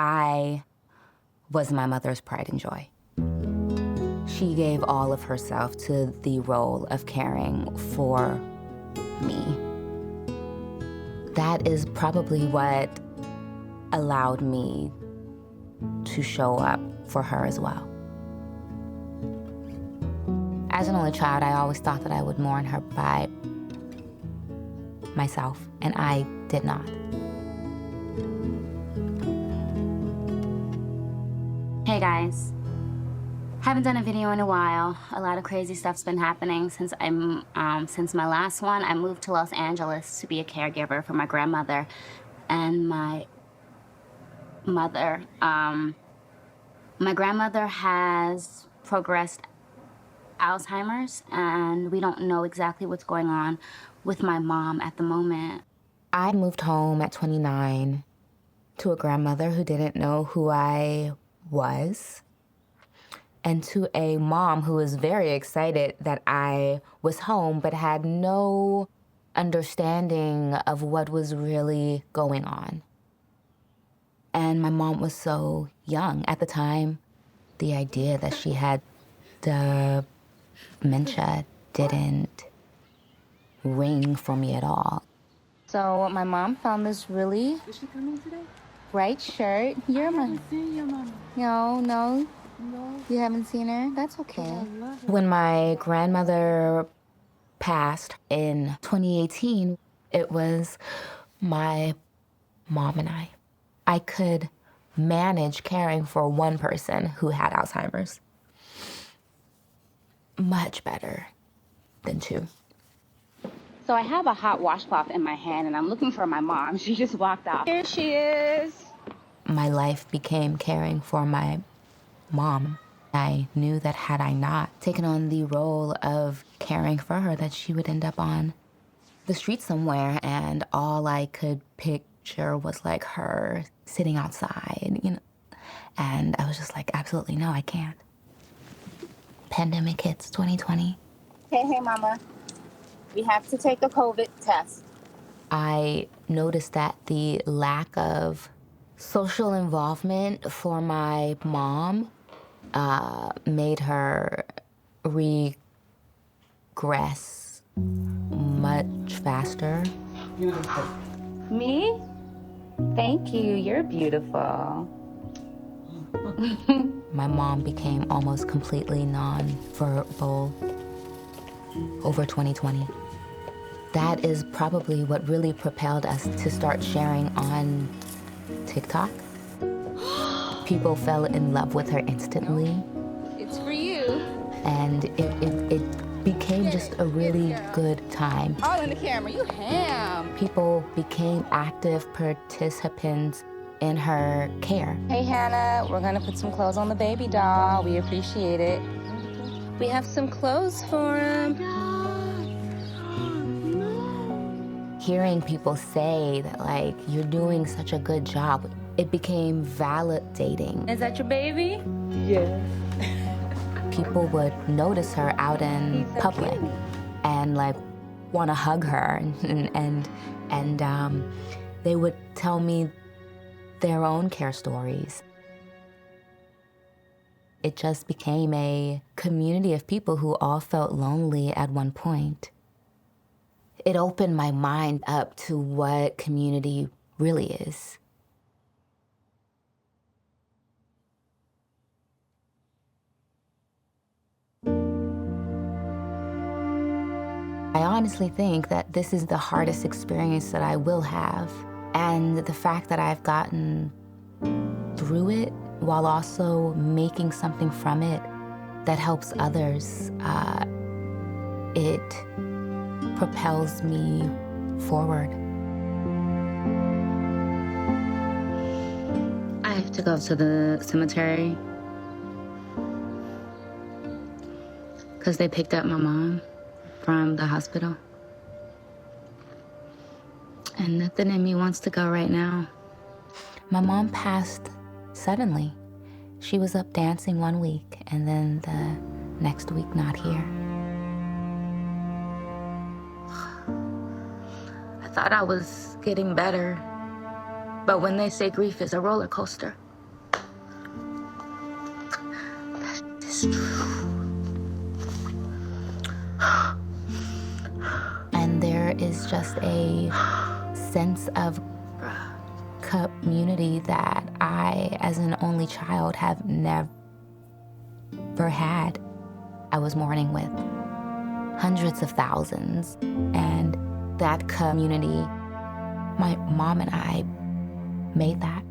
I was my mother's pride and joy. She gave all of herself to the role of caring for me. That is probably what allowed me to show up for her as well. As an only child, I always thought that I would mourn her by myself, and I did not. Hey guys, haven't done a video in a while. A lot of crazy stuff's been happening since my last one. I moved to Los Angeles to be a caregiver for my grandmother and my mother. My grandmother has progressed Alzheimer's, and we don't know exactly what's going on with my mom at the moment. I moved home at 29 to a grandmother who didn't know who I was, and to a mom who was very excited that I was home but had no understanding of what was really going on. And my mom was so young. At the time, the idea that she had dementia didn't ring for me at all. So my mom found this really Is she coming today? bright shirt. You're my... I haven't seen your mama. No. No. You haven't seen her? That's okay. I love her. When my grandmother passed in 2018, it was my mom and I. I could manage caring for one person who had Alzheimer's much better than two. So I have a hot washcloth in my hand, and I'm looking for my mom. She just walked out. Here she is. My life became caring for my mom. I knew that had I not taken on the role of caring for her, that she would end up on the street somewhere, and all I could picture was like her sitting outside, and I was just like, absolutely no, I can't. Pandemic hits 2020. Hey, mama. We have to take a COVID test. I noticed that the lack of social involvement for my mom made her regress much faster. Me? Thank you. You're beautiful. My mom became almost completely nonverbal over 2020. That is probably what really propelled us to start sharing on TikTok. People fell in love with her instantly. It's for you. And it became just a really good time. All in the camera. You ham. People became active participants in her care. Hey, Hannah. We're going to put some clothes on the baby doll. We appreciate it. We have some clothes for him. Hearing people say that, like, you're doing such a good job, it became validating. Is that your baby? Yeah. People would notice her out in public and, like, want to hug her, and they would tell me their own care stories. It just became a community of people who all felt lonely at one point. It opened my mind up to what community really is. I honestly think that this is the hardest experience that I will have. And the fact that I've gotten through it while also making something from it that helps others, it propels me forward. I have to go to the cemetery because they picked up my mom from the hospital. And nothing in me wants to go right now. My mom passed suddenly. She was up dancing one week, and then the next week not here. I thought I was getting better. But when they say grief is a roller coaster, And there is just a sense of community that I, as an only child, have never had. I was mourning with hundreds of thousands, and that community, my mom and I made that.